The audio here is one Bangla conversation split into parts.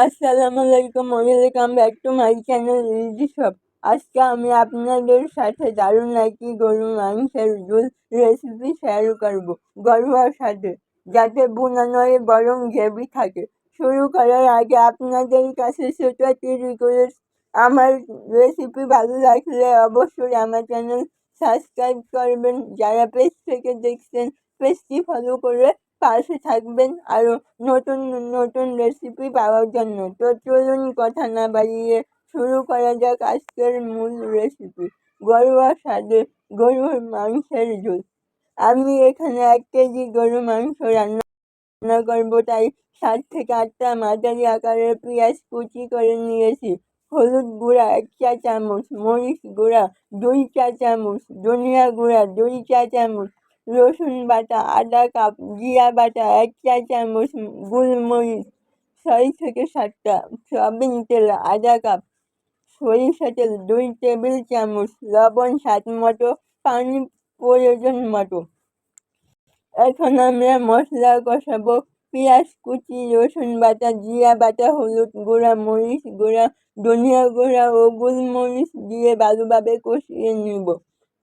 আসসালামু আলাইকুম, welcome back to my channel Riji shop. আজকে আমি আপনাদের সাথে দারুণ একটি গরুর মাংসের ঝোল রেসিপি শেয়ার করব ঘরোয়ার সাথে, যাতে বোনা নয় বরং গ্রেভি থাকে। শুরু করার আগে আপনাদের কাছে ছোট একটি রিকোয়েস্ট, আমার রেসিপি ভালো লাগলে অবশ্যই আমার চ্যানেল সাবস্ক্রাইব করবেন। যারা পেজ থেকে দেখছেন, পেজটি ফলো করে পাশে থাকবেন আরও নতুন নতুন রেসিপি পাওয়ার জন্য। তো চলুন কথা না বাড়িয়ে শুরু করা যাক আজকের মূল রেসিপি, ঘরোয়া স্বাদে গরুর মাংসের ঝোল। আমি এখানে 1 কেজি গরুর মাংস রান্না করবো, তাই 7 থেকে 8টা মাঝারি আকারের পেঁয়াজ কুচি করে নিয়েছি। হলুদ গুঁড়া 1 চা চামচ, মরিচ গুঁড়া 2 চা চামচ, ধনিয়া গুঁড়া 2 চা চামচ, রসুন বাটা আধা কাপ, জিরা বাটা 1 চা চামচ, গোলমরিচ 6 থেকে 7টা, সয়াবিন তেল আধা কাপ, সরিষা তেল 2 টেবিল চামচ, লবণ স্বাদ মতো, পানি প্রয়োজন মতো। এখন আমরা মশলা কষাবো। পেঁয়াজ কুচি, রসুন বাটা, জিরা বাটা, হলুদ গুঁড়া, মরিচ গুঁড়া, ধনিয়া গুঁড়া ও গোলমরিচ দিয়ে ভালোভাবে কষিয়ে নিব।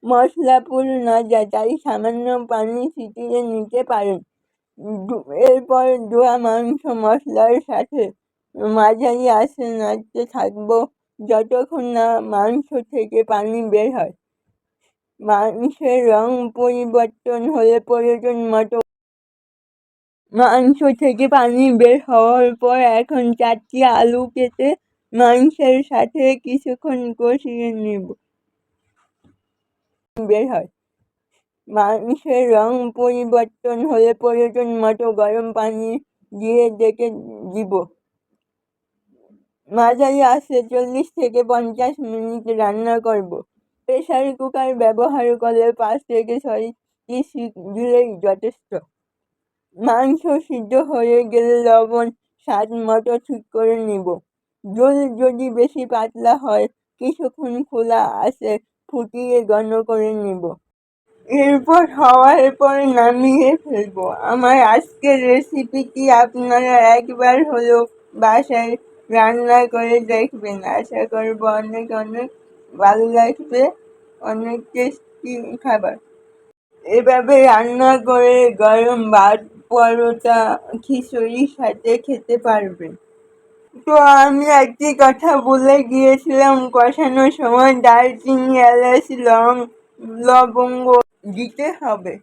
মশলা পুড়ে না যায়, তাই সামান্য পানি ছিটিয়ে নিতে পারেন। এরপর ধোয়া মাংস মশলার সাথে মাঝারি আঁচে নাড়তে থাকবো যতক্ষণ না মাংস থেকে পানি বের হয়। মাংসের রং পরিবর্তন হলে প্রয়োজন মতো মাংস থেকে পানি বের হওয়ার পর এখন 4টি আলু কেটে মাংসের সাথে কিছুক্ষণ কষিয়ে নিব। বের হয়। মাংসের রং পরিবর্তন হলে প্রয়োজন মতো গরম পানি দিয়ে ডেকে দিব। মাঝারি আঁচে 40 থেকে 50 মিনিট রান্না করব। প্রেসার কুকার ব্যবহার করলে 5 থেকে 6টি সিটি দিলেই যথেষ্ট। মাংস সিদ্ধ হয়ে গেলে লবণ স্বাদ মতো ঠিক করে নিব। ঝোল যদি বেশি পাতলা হয়, কিছুক্ষণ খোলা আঁচে ফুটিয়ে ঘন করে নিব। এরপর হওয়ার পর নামিয়ে ফেলবো। আমার আজকের রেসিপিটি আপনারা একবার হলেও বাসায় রান্না করে দেখবেন। আশা করবো অনেক অনেক ভালো লাগবে, অনেক টেস্টি খাবার। এভাবে রান্না করে গরম ভাত, পরোটা, খিচুড়ির সাথে খেতে পারবেন। তো আমি একটি কথা বলে গিয়েছিলাম, কষানোর সময় দারচিনি, এলাচ, লবঙ্গ দিতে হবে।